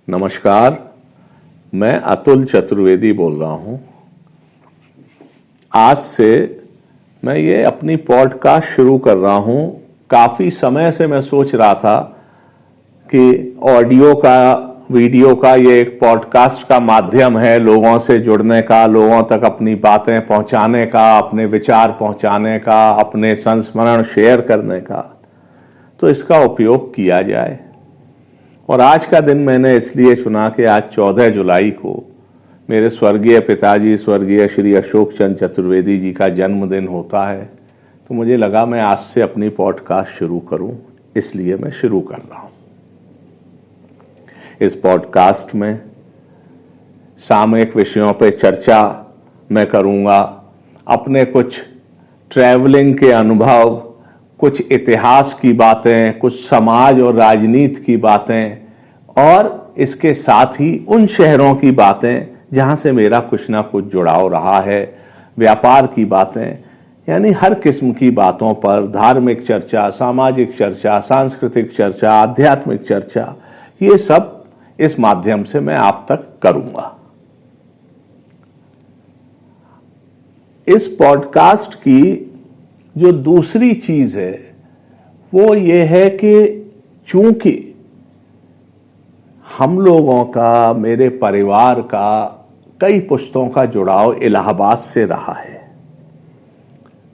नमस्कार, मैं अतुल चतुर्वेदी बोल रहा हूं। आज से मैं ये अपनी पॉडकास्ट शुरू कर रहा हूं। काफ़ी समय से मैं सोच रहा था कि ऑडियो का, वीडियो का ये एक पॉडकास्ट का माध्यम है लोगों से जुड़ने का, लोगों तक अपनी बातें पहुंचाने का, अपने विचार पहुंचाने का, अपने संस्मरण शेयर करने का, तो इसका उपयोग किया जाए। और आज का दिन मैंने इसलिए चुना कि आज 14 जुलाई को मेरे स्वर्गीय पिताजी स्वर्गीय श्री अशोक चंद्र चतुर्वेदी जी का जन्मदिन होता है। तो मुझे लगा मैं आज से अपनी पॉडकास्ट शुरू करूं, इसलिए मैं शुरू कर रहा हूं। इस पॉडकास्ट में सामयिक विषयों पर चर्चा मैं करूंगा, अपने कुछ ट्रैवलिंग के अनुभव, कुछ इतिहास की बातें, कुछ समाज और राजनीति की बातें, और इसके साथ ही उन शहरों की बातें जहां से मेरा कुछ ना कुछ जुड़ाव रहा है, व्यापार की बातें, यानी हर किस्म की बातों पर धार्मिक चर्चा, सामाजिक चर्चा, सांस्कृतिक चर्चा, आध्यात्मिक चर्चा, ये सब इस माध्यम से मैं आप तक करूंगा। इस पॉडकास्ट की जो दूसरी चीज है वो ये है कि चूंकि हम लोगों का, मेरे परिवार का कई पुश्तों का जुड़ाव इलाहाबाद से रहा है,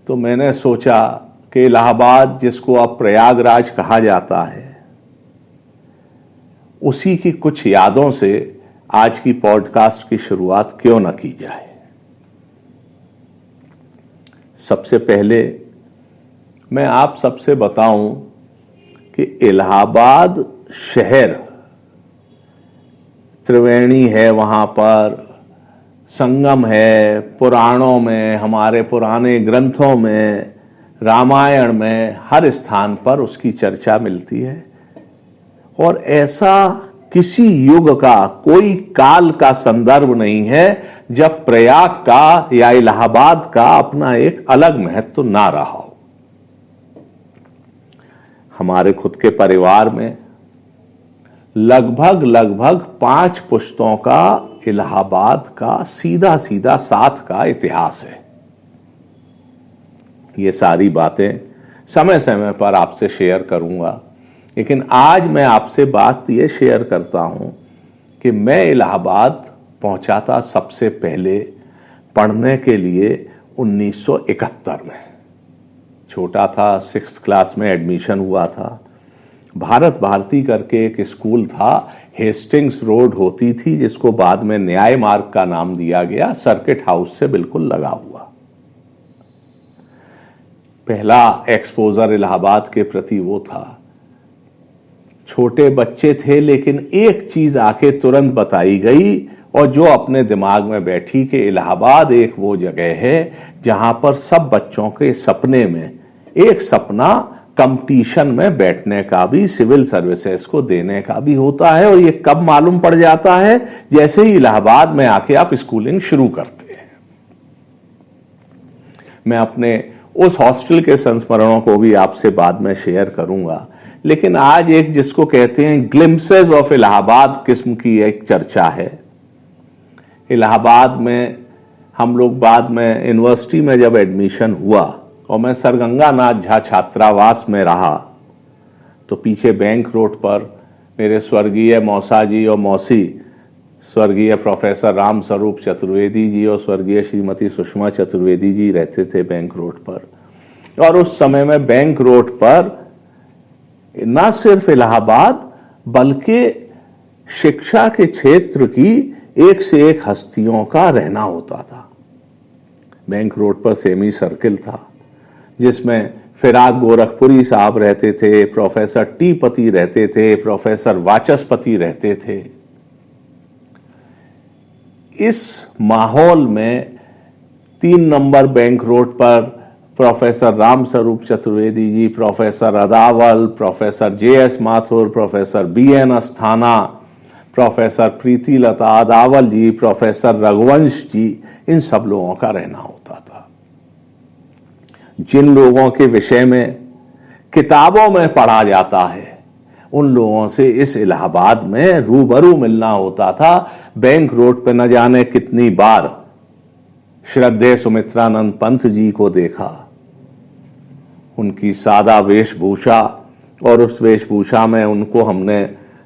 तो मैंने सोचा कि इलाहाबाद, जिसको अब प्रयागराज कहा जाता है, उसी की कुछ यादों से आज की पॉडकास्ट की शुरुआत क्यों न की जाए। सबसे पहले मैं आप सबसे बताऊं कि इलाहाबाद शहर, त्रिवेणी है, वहां पर संगम है, पुराणों में, हमारे पुराने ग्रंथों में, रामायण में, हर स्थान पर उसकी चर्चा मिलती है। और ऐसा किसी युग का, कोई काल का संदर्भ नहीं है जब प्रयाग का या इलाहाबाद का अपना एक अलग महत्व ना रहा हो। हमारे खुद के परिवार में लगभग 5 पुश्तों का इलाहाबाद का सीधा सीधा साथ का इतिहास है। ये सारी बातें समय समय पर आपसे शेयर करूंगा, लेकिन आज मैं आपसे बात ये शेयर करता हूं कि मैं इलाहाबाद पहुंचा था सबसे पहले पढ़ने के लिए 1971 में। छोटा था, 6th क्लास में एडमिशन हुआ था। भारत भारती करके एक स्कूल था, हेस्टिंग्स रोड होती थी, जिसको बाद में न्याय मार्ग का नाम दिया गया, सर्किट हाउस से बिल्कुल लगा हुआ। पहला एक्सपोजर इलाहाबाद के प्रति वो था। छोटे बच्चे थे, लेकिन एक चीज आके तुरंत बताई गई और जो अपने दिमाग में बैठी कि इलाहाबाद एक वो जगह है जहां पर सब बच्चों के सपने में एक सपना कंपटीशन में बैठने का भी, सिविल सर्विसेज को देने का भी होता है। और ये कब मालूम पड़ जाता है? जैसे ही इलाहाबाद में आके आप स्कूलिंग शुरू करते हैं। मैं अपने उस हॉस्टल के संस्मरणों को भी आपसे बाद में शेयर करूंगा, लेकिन आज एक, जिसको कहते हैं ग्लिम्पसेस ऑफ इलाहाबाद किस्म की एक चर्चा है। इलाहाबाद में हम लोग बाद में यूनिवर्सिटी में जब एडमिशन हुआ और मैं सर गंगानाथ झा छात्रावास में रहा, तो पीछे बैंक रोड पर मेरे स्वर्गीय मौसा जी और मौसी, स्वर्गीय प्रोफेसर राम स्वरूप चतुर्वेदी जी और स्वर्गीय श्रीमती सुषमा चतुर्वेदी जी रहते थे बैंक रोड पर। और उस समय में बैंक रोड पर न सिर्फ इलाहाबाद बल्कि शिक्षा के क्षेत्र की एक से एक हस्तियों का रहना होता था। बैंक रोड पर सेमी सर्किल था, जिसमें फिराक गोरखपुरी साहब रहते थे, प्रोफेसर टी पति रहते थे, प्रोफेसर वाचस्पति रहते थे। इस माहौल में 3 नंबर बैंक रोड पर professor Ram Swaroop Chaturvedi ji, professor Adawal, professor JS Mathur, professor BN Asthana, professor Preeti Lata Adawal ji, professor Raghuvansh ji, इन सब लोगों का रहना होता था। जिन लोगों के विषय में किताबों में पढ़ा जाता है उन लोगों से इस इलाहाबाद में रूबरू मिलना होता था। बैंक रोड पे न जाने कितनी बार श्रद्धेय सुमित्रानंद पंत जी को देखा। उनकी सादा वेशभूषा और उस वेशभूषा में उनको हमने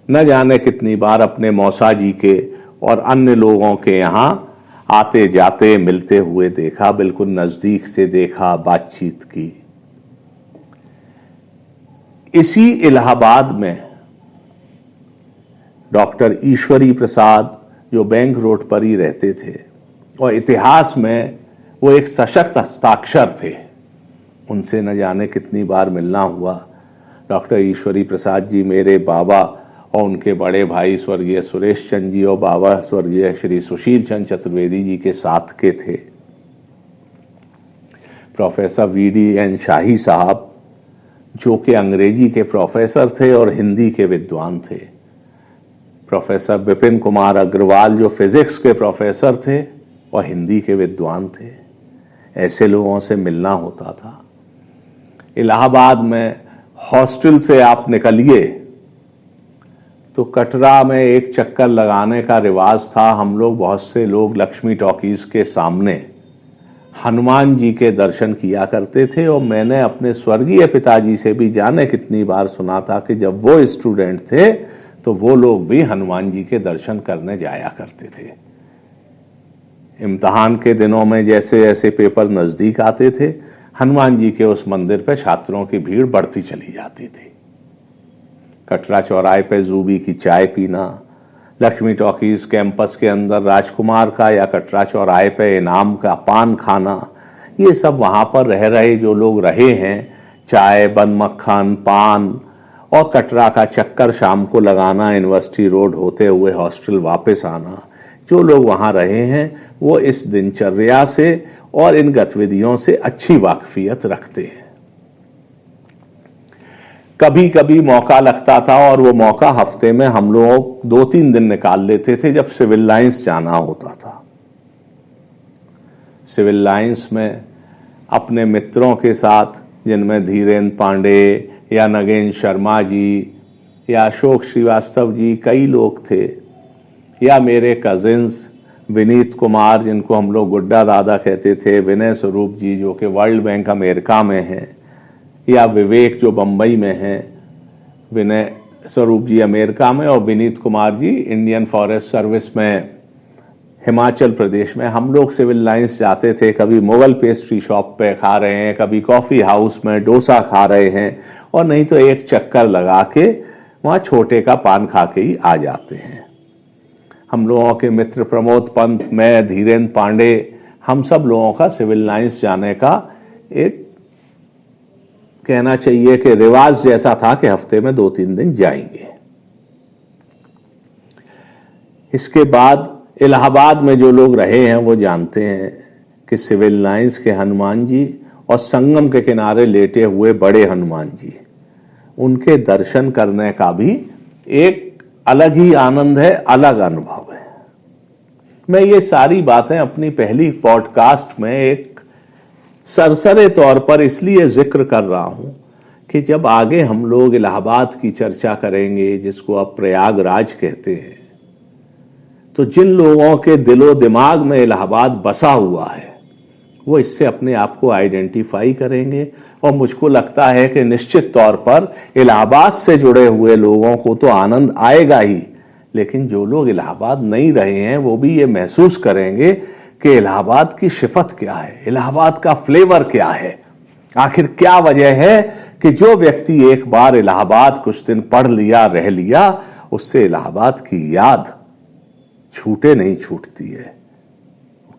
न जाने कितनी बार अपने मौसा जी के और अन्य लोगों के यहाँ आते जाते मिलते हुए देखा, बिल्कुल नजदीक से देखा, बातचीत की। इसी इलाहाबाद में डॉक्टर ईश्वरी प्रसाद जो बैंक रोड पर ही रहते थे और इतिहास में वो एक सशक्त हस्ताक्षर थे, उनसे न जाने कितनी बार मिलना हुआ। डॉक्टर ईश्वरी प्रसाद जी मेरे बाबा और उनके बड़े भाई स्वर्गीय सुरेश चंद जी और बाबा स्वर्गीय श्री सुशील चंद चतुर्वेदी जी के साथ के थे। प्रोफेसर VDN शाही साहब जो कि अंग्रेजी के प्रोफेसर थे और हिंदी के विद्वान थे। प्रोफेसर विपिन कुमार अग्रवाल जो फिजिक्स के प्रोफेसर थे और हिंदी के विद्वान थे। ऐसे लोगों से मिलना होता था। इलाहाबाद में हॉस्टल से आप निकलिए तो कटरा में एक चक्कर लगाने का रिवाज था। हम लोग बहुत से लोग लक्ष्मी टॉकीज के सामने हनुमान जी के दर्शन किया करते थे और मैंने अपने स्वर्गीय पिताजी से भी जाने कितनी बार सुना था कि जब वो स्टूडेंट थे तो वो लोग भी हनुमान जी के दर्शन करने जाया करते थे। इम्तिहान के दिनों में जैसे जैसे पेपर नजदीक आते थे, हनुमान जी के उस मंदिर पे छात्रों की भीड़ बढ़ती चली जाती थी। कटरा चौराहे पे जूबी की चाय पीना, लक्ष्मी टॉकीज कैंपस के अंदर राजकुमार का या कटरा चौराहे पे इनाम का पान खाना, ये सब वहाँ पर रह रहे जो लोग रहे हैं, चाय, बन मक्खन, पान और कटरा का चक्कर शाम को लगाना, यूनिवर्सिटी रोड होते हुए हॉस्टल वापस आना, जो लोग वहाँ रहे हैं वो इस दिनचर्या से और इन गतिविधियों से अच्छी वाकफियत रखते हैं। कभी कभी मौका लगता था और वो मौका हफ्ते में हम लोग 2-3 दिन निकाल लेते थे जब सिविल लाइंस जाना होता था। सिविल लाइंस में अपने मित्रों के साथ, जिनमें धीरेन्द्र पांडे या नगेंद्र शर्मा जी या अशोक श्रीवास्तव जी कई लोग थे, या मेरे कजिन्स विनीत कुमार जिनको हम लोग गुड्डा दादा कहते थे, विनय स्वरूप जी जो कि वर्ल्ड बैंक अमेरिका में हैं, या विवेक जो बम्बई में हैं, विनय स्वरूप जी अमेरिका में और Vineet Kumar ji Indian forest service में हिमाचल प्रदेश में। हम लोग सिविल लाइंस जाते थे, कभी मुगल पेस्ट्री शॉप पे खा रहे हैं, कभी कॉफ़ी हाउस में डोसा खा रहे हैं, और नहीं तो एक चक्कर लगा के वहाँ छोटे का पान खा के ही आ जाते हैं। हम लोगों के मित्र प्रमोद पंत, मैं, धीरेन्द्र पांडे, हम सब लोगों का सिविल लाइंस जाने का एक कहना चाहिए कि रिवाज जैसा था कि हफ्ते में 2-3 दिन जाएंगे। इसके बाद इलाहाबाद में जो लोग रहे हैं वो जानते हैं कि सिविल लाइंस के हनुमान जी और संगम के किनारे लेटे हुए बड़े हनुमान जी, उनके दर्शन करने का भी एक अलग ही आनंद है, अलग अनुभव है। मैं ये सारी बातें अपनी पहली पॉडकास्ट में एक सरसरे तौर पर इसलिए जिक्र कर रहा हूं कि जब आगे हम लोग इलाहाबाद की चर्चा करेंगे, जिसको अब प्रयागराज कहते हैं, तो जिन लोगों के दिलो दिमाग में इलाहाबाद बसा हुआ है वो इससे अपने आप को आइडेंटिफाई करेंगे। और मुझको लगता है कि निश्चित तौर पर इलाहाबाद से जुड़े हुए लोगों को तो आनंद आएगा ही, लेकिन जो लोग इलाहाबाद नहीं रहे हैं वो भी ये महसूस करेंगे कि इलाहाबाद की सिफत क्या है, इलाहाबाद का फ्लेवर क्या है, आखिर क्या वजह है कि जो व्यक्ति एक बार इलाहाबाद कुछ दिन पढ़ लिया, रह लिया, उससे इलाहाबाद की याद छूटे नहीं छूटती है।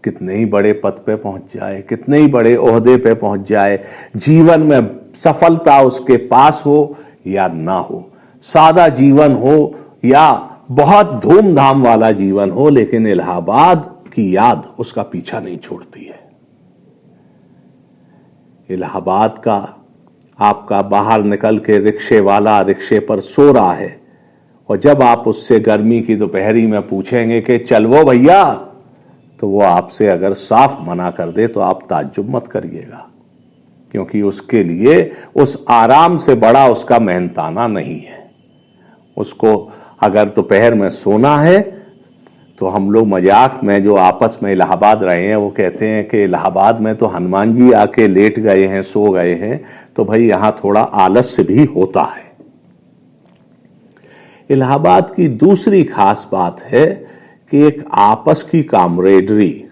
कितने ही बड़े पद पे पहुंच जाए, कितने ही बड़े ओहदे पे पहुंच जाए, जीवन में सफलता उसके पास हो या ना हो, सादा जीवन हो या बहुत धूमधाम वाला जीवन हो, लेकिन इलाहाबाद की याद उसका पीछा नहीं छोड़ती है। इलाहाबाद का आपका बाहर निकल के रिक्शे वाला रिक्शे पर सो रहा है और जब आप उससे गर्मी की दोपहरी में पूछेंगे कि चलवो भैया, तो वो आपसे अगर साफ मना कर दे तो आप ताज्जुब मत करिएगा, क्योंकि उसके लिए उस आराम से बड़ा उसका मेहनताना नहीं है। उसको अगर दोपहर में सोना है तो हम लोग मजाक में जो आपस में इलाहाबाद रहे हैं वो कहते हैं कि इलाहाबाद में तो हनुमान जी आके लेट गए हैं, सो गए हैं, तो भाई यहां थोड़ा आलस्य भी होता है। इलाहाबाद की दूसरी खास बात है कि एक आपस की कामरेडरी,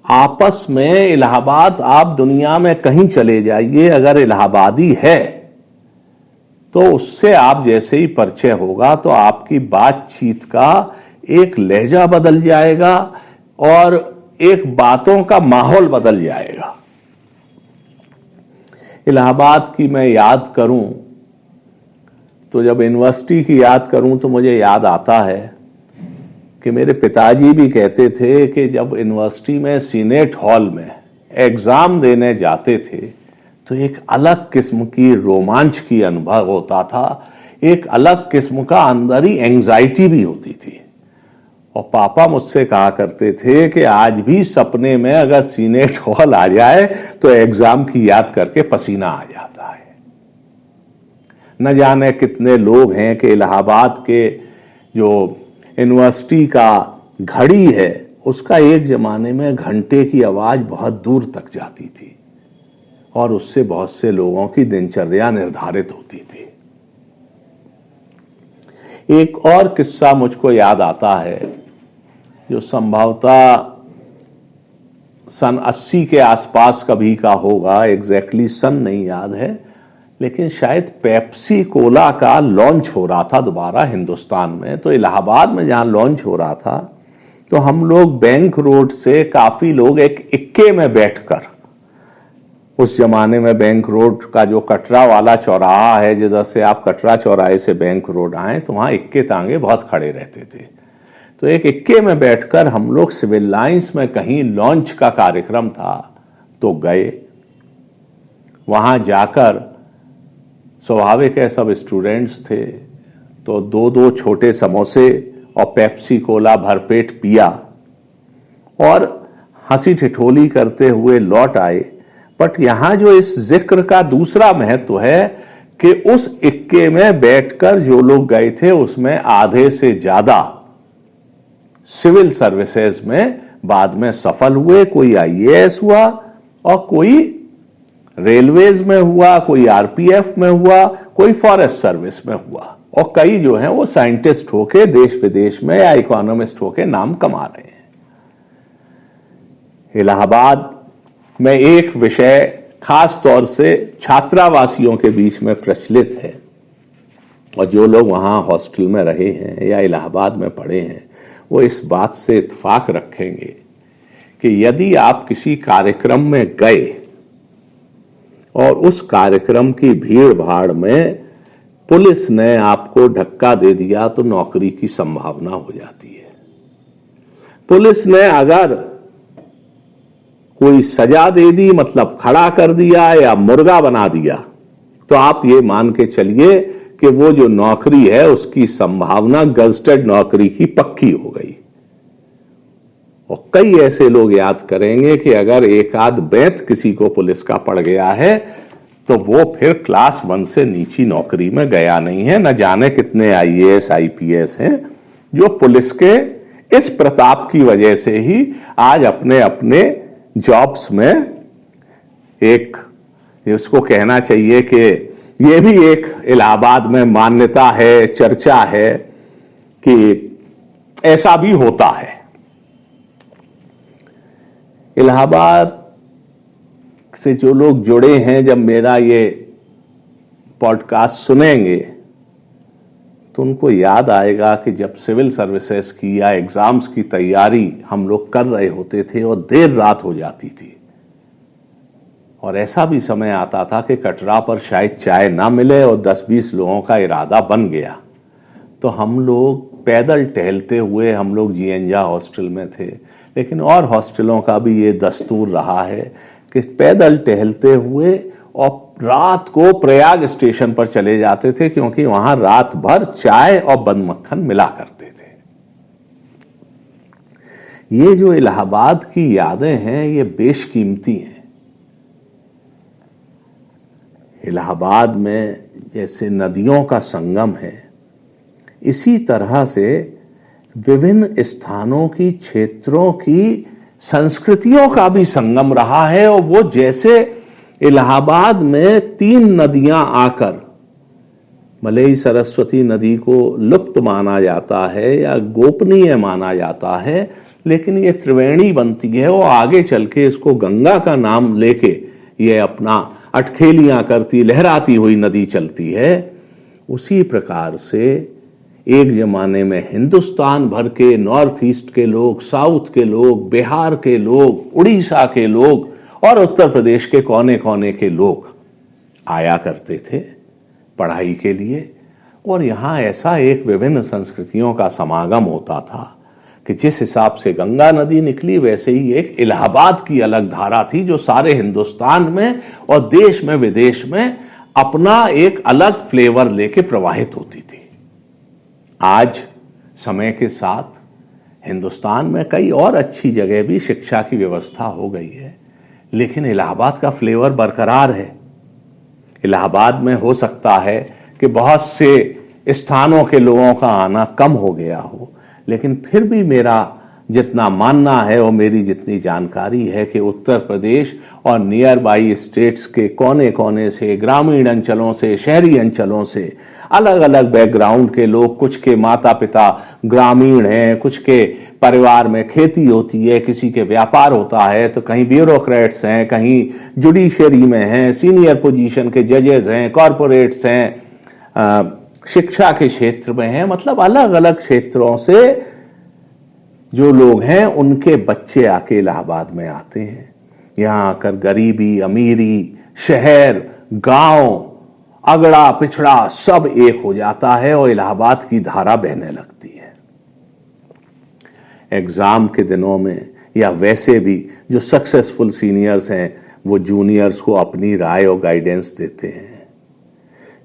आपस में इलाहाबाद, आप दुनिया में कहीं चले जाइए, अगर इलाहाबादी है तो उससे आप जैसे ही परिचय होगा तो आपकी बातचीत का एक लहजा बदल जाएगा और एक बातों का माहौल बदल जाएगा। इलाहाबाद की मैं याद करूं तो जब यूनिवर्सिटी की याद करूं तो मुझे याद आता है कि मेरे पिताजी भी कहते थे कि जब यूनिवर्सिटी में सीनेट हॉल में एग्जाम देने जाते थे तो एक अलग किस्म की रोमांच की अनुभव होता था, एक अलग किस्म का अंदर ही एंजाइटी भी होती थी। और पापा मुझसे कहा करते थे कि आज भी सपने में अगर सीनेट हॉल आ जाए तो एग्जाम की याद करके पसीना आ जाता है। न जाने कितने लोग हैं कि इलाहाबाद के जो यूनिवर्सिटी का घड़ी है उसका एक जमाने में घंटे की आवाज बहुत दूर तक जाती थी और उससे बहुत से लोगों की दिनचर्या निर्धारित होती थी। एक और किस्सा मुझको याद आता है जो संभवतः सन 80 के आसपास कभी का होगा, एग्जैक्टली सन नहीं याद है, लेकिन शायद पेप्सी कोला का लॉन्च हो रहा था दोबारा हिंदुस्तान में। तो इलाहाबाद में जहां लॉन्च हो रहा था तो हम लोग बैंक रोड से काफी लोग एक इक्के में बैठकर, उस जमाने में बैंक रोड का जो कटरा वाला चौराहा है, जिधर से आप कटरा चौराहे से बैंक रोड आए तो वहां इक्के तांगे बहुत खड़े रहते थे। तो एक इक्के में बैठकर हम लोग सिविल लाइंस में कहीं लॉन्च का कार्यक्रम था तो गए। वहां जाकर स्वाभाविक है सब स्टूडेंट्स थे, तो दो दो छोटे समोसे और पेप्सी कोला भरपेट पिया और हंसी ठिठोली करते हुए लौट आए। बट यहां जो इस जिक्र का दूसरा महत्व है कि उस इक्के में बैठकर जो लोग गए थे उसमें आधे से ज्यादा सिविल सर्विसेज में बाद में सफल हुए। कोई आईएएस हुआ और कोई रेलवेज में हुआ, कोई आरपीएफ में हुआ, कोई फॉरेस्ट सर्विस में हुआ, और कई जो हैं वो साइंटिस्ट होके देश विदेश में या इकोनॉमिस्ट होके नाम कमा रहे हैं। इलाहाबाद में एक विषय खास तौर से छात्रावासियों के बीच में प्रचलित है, और जो लोग वहां हॉस्टल में रहे हैं या इलाहाबाद में पढ़े हैं वो इस बात से इत्फाक रखेंगे कि यदि आप किसी कार्यक्रम में गए और उस कार्यक्रम की भीड़ भाड़ में पुलिस ने आपको धक्का दे दिया तो नौकरी की संभावना हो जाती है। पुलिस ने अगर कोई सजा दे दी, मतलब खड़ा कर दिया या मुर्गा बना दिया, तो आप ये मान के चलिए कि वो जो नौकरी है उसकी संभावना गजटेड नौकरी की पक्की हो गई। और कई ऐसे लोग याद करेंगे कि अगर एक आध बेंत किसी को पुलिस का पड़ गया है तो वो फिर क्लास 1 से नीची नौकरी में गया नहीं है। न जाने कितने आईएएस आईपीएस हैं जो पुलिस के इस प्रताप की वजह से ही आज अपने अपने जॉब्स में, एक उसको कहना चाहिए कि ये भी एक इलाहाबाद में मान्यता है, चर्चा है कि ऐसा भी होता है। इलाहाबाद से जो लोग जुड़े हैं जब मेरा ये पॉडकास्ट सुनेंगे तो उनको याद आएगा कि जब सिविल सर्विसेज की या एग्जाम्स की तैयारी हम लोग कर रहे होते थे और देर रात हो जाती थी, और ऐसा भी समय आता था कि कटरा पर शायद चाय ना मिले और 10-20 लोगों का इरादा बन गया तो हम लोग पैदल टहलते हुए, हम लोग जीएनजा हॉस्टल में थे, लेकिन और हॉस्टलों का भी ये दस्तूर रहा है कि पैदल टहलते हुए और रात को प्रयाग स्टेशन पर चले जाते थे, क्योंकि वहां रात भर चाय और बन मक्खन मिला करते थे। ये जो इलाहाबाद की यादें हैं ये बेशकीमती हैं। इलाहाबाद में जैसे नदियों का संगम है, इसी तरह से विभिन्न स्थानों की, क्षेत्रों की संस्कृतियों का भी संगम रहा है। और वो जैसे इलाहाबाद में 3 नदियां आकर, भले ही सरस्वती नदी को लुप्त माना जाता है या गोपनीय माना जाता है, लेकिन ये त्रिवेणी बनती है और आगे चल के इसको गंगा का नाम लेके ये अपना अटखेलियां करती, लहराती हुई नदी चलती है। उसी प्रकार से एक जमाने में हिंदुस्तान भर के, नॉर्थ ईस्ट के लोग, साउथ के लोग, बिहार के लोग, उड़ीसा के लोग और उत्तर प्रदेश के कोने कोने के लोग आया करते थे पढ़ाई के लिए। और यहाँ ऐसा एक विभिन्न संस्कृतियों का समागम होता था कि जिस हिसाब से गंगा नदी निकली, वैसे ही एक इलाहाबाद की अलग धारा थी जो सारे हिंदुस्तान में और देश में विदेश में अपना एक अलग फ्लेवर लेके प्रवाहित होती थी। आज समय के साथ हिंदुस्तान में कई और अच्छी जगह भी शिक्षा की व्यवस्था हो गई है, लेकिन इलाहाबाद का फ्लेवर बरकरार है। इलाहाबाद में हो सकता है कि बहुत से स्थानों के लोगों का आना कम हो गया हो, लेकिन फिर भी मेरा जितना मानना है और मेरी जितनी जानकारी है कि उत्तर प्रदेश और नियर बाई स्टेट्स के कोने कोने से, ग्रामीण अंचलों से, शहरी अंचलों से, अलग अलग बैकग्राउंड के लोग, कुछ के माता पिता ग्रामीण हैं, कुछ के परिवार में खेती होती है, किसी के व्यापार होता है, तो कहीं ब्यूरोक्रेट्स हैं, कहीं जुडिशरी में हैं, सीनियर पोजीशन के जजेस हैं, कॉरपोरेट्स हैं, शिक्षा के क्षेत्र में हैं। मतलब अलग अलग क्षेत्रों से जो लोग हैं उनके बच्चे आके इलाहाबाद में आते हैं। यहाँ आकर गरीबी, अमीरी, शहर, गांव, अगड़ा पिछड़ा सब एक हो जाता है और इलाहाबाद की धारा बहने लगती है। एग्जाम के दिनों में या वैसे भी जो सक्सेसफुल सीनियर्स हैं वो जूनियर्स को अपनी राय और गाइडेंस देते हैं।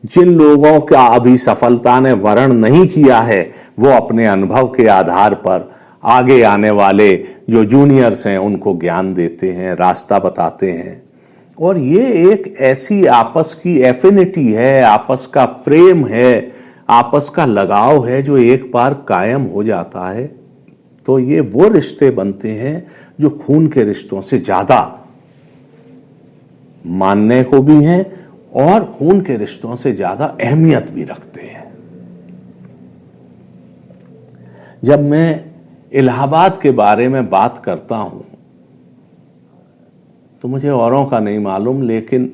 जिन लोगों का अभी सफलता ने वर्ण नहीं किया है वो अपने अनुभव के आधार पर आगे आने वाले जो जूनियर्स हैं उनको ज्ञान देते हैं, रास्ता बताते हैं। और ये एक ऐसी आपस की एफिनिटी है, आपस का प्रेम है, आपस का लगाव है जो एक बार कायम हो जाता है तो ये वो रिश्ते बनते हैं जो खून के रिश्तों से ज्यादा मानने को भी हैं और खून के रिश्तों से ज्यादा अहमियत भी रखते हैं। जब मैं इलाहाबाद के बारे में बात करता हूं तो मुझे औरों का नहीं मालूम, लेकिन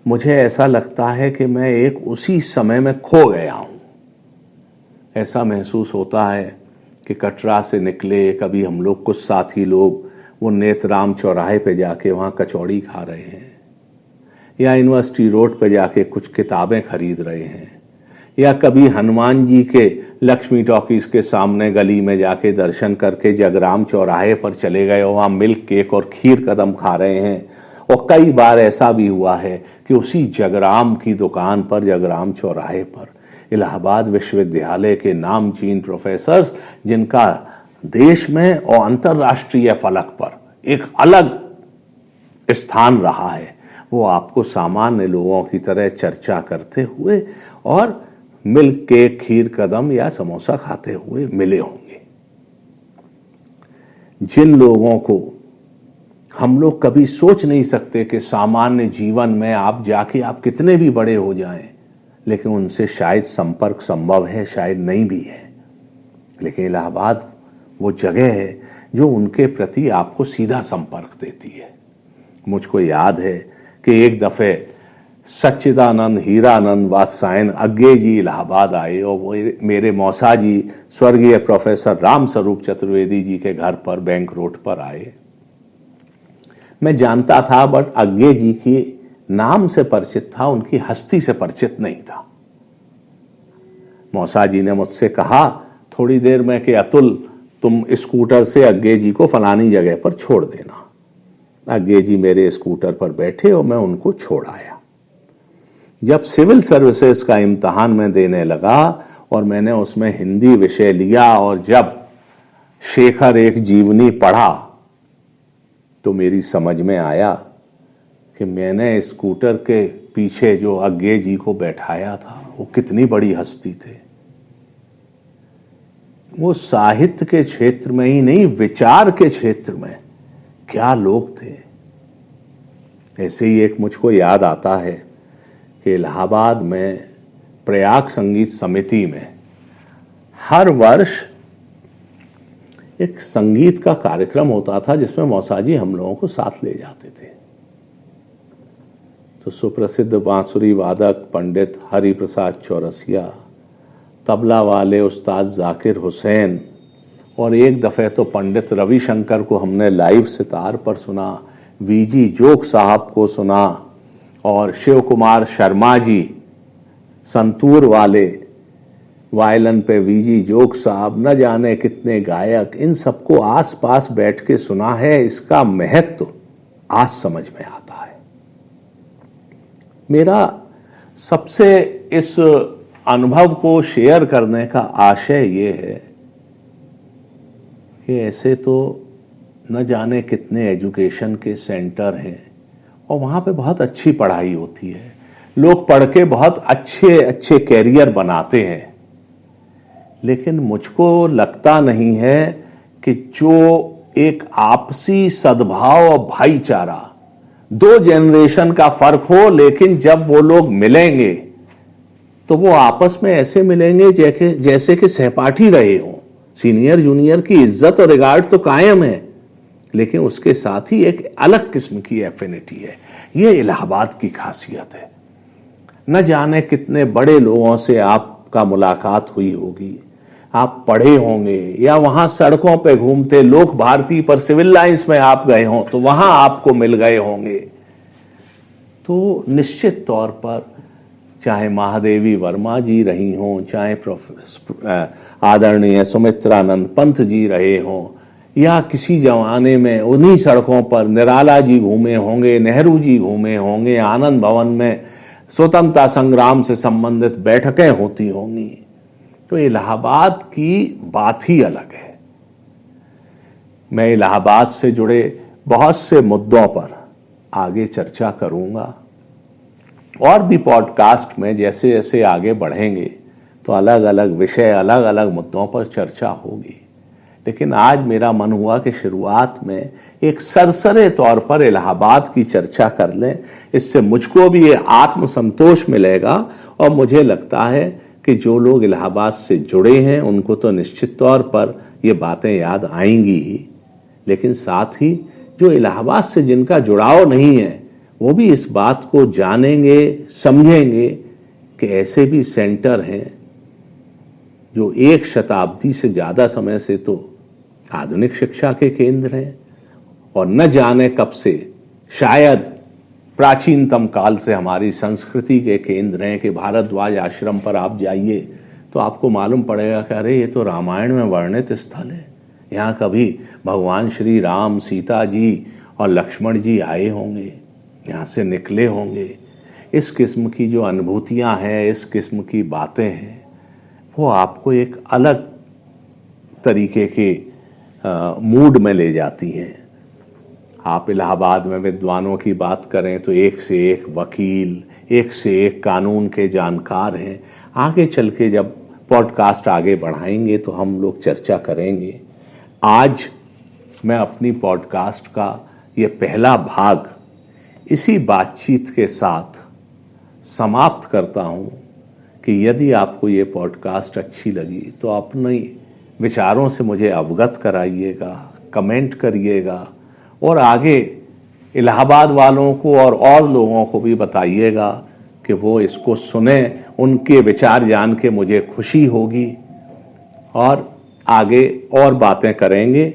मुझे ऐसा लगता है कि मैं एक उसी समय में खो गया हूं। ऐसा महसूस होता है कि कटरा से निकले, कभी हम लोग कुछ साथी लोग वो नेतराम चौराहे पे जाके वहां कचौड़ी खा रहे हैं, या यूनिवर्सिटी रोड पे जाके कुछ किताबें खरीद रहे हैं, या कभी हनुमान जी के लक्ष्मी टॉकीज के सामने गली में जाके दर्शन करके जगराम चौराहे पर चले गए और वहाँ मिल्क केक और खीर कदम खा रहे हैं। और कई बार ऐसा भी हुआ है कि उसी जगराम की दुकान पर, जगराम चौराहे पर इलाहाबाद विश्वविद्यालय के नामचीन प्रोफेसर्स, जिनका देश में और अंतर्राष्ट्रीय फलक पर एक अलग स्थान रहा है, वो आपको सामान्य लोगों की तरह चर्चा करते हुए और मिल्क केक, खीर कदम या समोसा खाते हुए मिले होंगे। जिन लोगों को हम लोग कभी सोच नहीं सकते कि सामान्य जीवन में आप जाके आप कितने भी बड़े हो जाएं, लेकिन उनसे शायद संपर्क संभव है, शायद नहीं भी है, लेकिन इलाहाबाद वो जगह है जो उनके प्रति आपको सीधा संपर्क देती है। मुझको याद है कि एक दफे सच्चिदानंद हीरानंद वात्सायन अग्गे जी इलाहाबाद आए और वो मेरे मौसा जी स्वर्गीय प्रोफेसर राम स्वरूप चतुर्वेदी जी के घर पर बैंक रोड पर आए। मैं जानता था बट अग्गे जी की नाम से परिचित था, उनकी हस्ती से परिचित नहीं था। मौसा जी ने मुझसे कहा थोड़ी देर में कि अतुल तुम स्कूटर से अग्गे जी को फलानी जगह पर छोड़ देना। अग्गे जी मेरे स्कूटर पर बैठे और मैं उनको छोड़ आया। जब सिविल सर्विसेज का इम्तहान मैं देने लगा और मैंने उसमें हिंदी विषय लिया और जब शेखर एक जीवनी पढ़ा तो मेरी समझ में आया कि मैंने स्कूटर के पीछे जो अग्गे जी को बैठाया था वो कितनी बड़ी हस्ती थे। वो साहित्य के क्षेत्र में ही नहीं, विचार के क्षेत्र में क्या लोग थे। ऐसे ही एक मुझको याद आता है कि इलाहाबाद में प्रयाग संगीत समिति में हर वर्ष एक संगीत का कार्यक्रम होता था जिसमें मौसाजी हम लोगों को साथ ले जाते थे। तो सुप्रसिद्ध बांसुरी वादक पंडित हरिप्रसाद चौरसिया, तबला वाले उस्ताद जाकिर हुसैन, और एक दफ़े तो पंडित रविशंकर को हमने लाइव सितार पर सुना, वीजी जोग साहब को सुना, और शिव कुमार शर्मा जी संतूर वाले, वायलन पे वीजी जोग साहब, न जाने कितने गायक, इन सबको आस पास बैठ के सुना है। इसका महत्व आज समझ में आता है। मेरा सबसे इस अनुभव को शेयर करने का आशय ये है कि ऐसे तो न जाने कितने एजुकेशन के सेंटर हैं और वहाँ पे बहुत अच्छी पढ़ाई होती है, लोग पढ़ के बहुत अच्छे अच्छे कैरियर बनाते हैं, लेकिन मुझको लगता नहीं है कि जो एक आपसी सद्भाव और भाईचारा, दो जनरेशन का फर्क हो, लेकिन जब वो लोग मिलेंगे तो वो आपस में ऐसे मिलेंगे जैसे कि सहपाठी रहे हों। सीनियर जूनियर की इज्जत और रिगार्ड तो कायम है, लेकिन उसके साथ ही एक अलग किस्म की एफिनिटी है। ये इलाहाबाद की खासियत है। न जाने कितने बड़े लोगों से आपका मुलाकात हुई होगी, आप पढ़े होंगे या वहां सड़कों पे घूमते लोक भारती पर सिविल लाइंस में आप गए हों तो वहां आपको मिल गए होंगे। तो निश्चित तौर पर चाहे महादेवी वर्मा जी रही हों, चाहे आदरणीय सुमित्रानंद पंत जी रहे हों, या किसी जमाने में उन्हीं सड़कों पर निराला जी घूमे होंगे, नेहरू जी घूमे होंगे, आनंद भवन में स्वतंत्रता संग्राम से संबंधित बैठकें होती होंगी। तो इलाहाबाद की बात ही अलग है। मैं इलाहाबाद से जुड़े बहुत से मुद्दों पर आगे चर्चा करूंगा और भी पॉडकास्ट में जैसे जैसे आगे बढ़ेंगे तो अलग अलग विषय, अलग अलग मुद्दों पर चर्चा होगी। लेकिन आज मेरा मन हुआ कि शुरुआत में एक सरसरे तौर पर इलाहाबाद की चर्चा कर लें। इससे मुझको भी ये आत्मसंतोष मिलेगा और मुझे लगता है कि जो लोग इलाहाबाद से जुड़े हैं उनको तो निश्चित तौर पर ये बातें याद आएंगी ही, लेकिन साथ ही जो इलाहाबाद से जिनका जुड़ाव नहीं है वो भी इस बात को जानेंगे, समझेंगे कि ऐसे भी सेंटर हैं जो एक शताब्दी से ज़्यादा समय से तो आधुनिक शिक्षा के केंद्र हैं और न जाने कब से शायद प्राचीनतम काल से हमारी संस्कृति के केंद्र हैं कि भारद्वाज आश्रम पर आप जाइए तो आपको मालूम पड़ेगा कि अरे ये तो रामायण में वर्णित स्थल है, यहाँ कभी भगवान श्री राम, सीता जी और लक्ष्मण जी आए होंगे, यहाँ से निकले होंगे। इस किस्म की जो अनुभूतियाँ हैं, इस किस्म की बातें हैं, वो आपको एक अलग तरीके के मूड में ले जाती हैं। आप इलाहाबाद में विद्वानों की बात करें तो एक से एक वकील, एक से एक कानून के जानकार हैं। आगे चल के जब पॉडकास्ट आगे बढ़ाएंगे तो हम लोग चर्चा करेंगे। आज मैं अपनी पॉडकास्ट का ये पहला भाग इसी बातचीत के साथ समाप्त करता हूँ कि यदि आपको ये पॉडकास्ट अच्छी लगी तो अपने विचारों से मुझे अवगत कराइएगा, कमेंट करिएगा और आगे इलाहाबाद वालों को और लोगों को भी बताइएगा कि वो इसको सुने। उनके विचार जान के मुझे खुशी होगी और आगे और बातें करेंगे।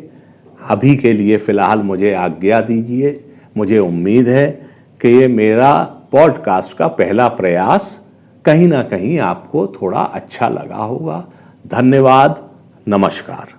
अभी के लिए फ़िलहाल मुझे आज्ञा दीजिए। मुझे उम्मीद है कि ये मेरा पॉडकास्ट का पहला प्रयास कहीं ना कहीं आपको थोड़ा अच्छा लगा होगा। धन्यवाद, नमस्कार।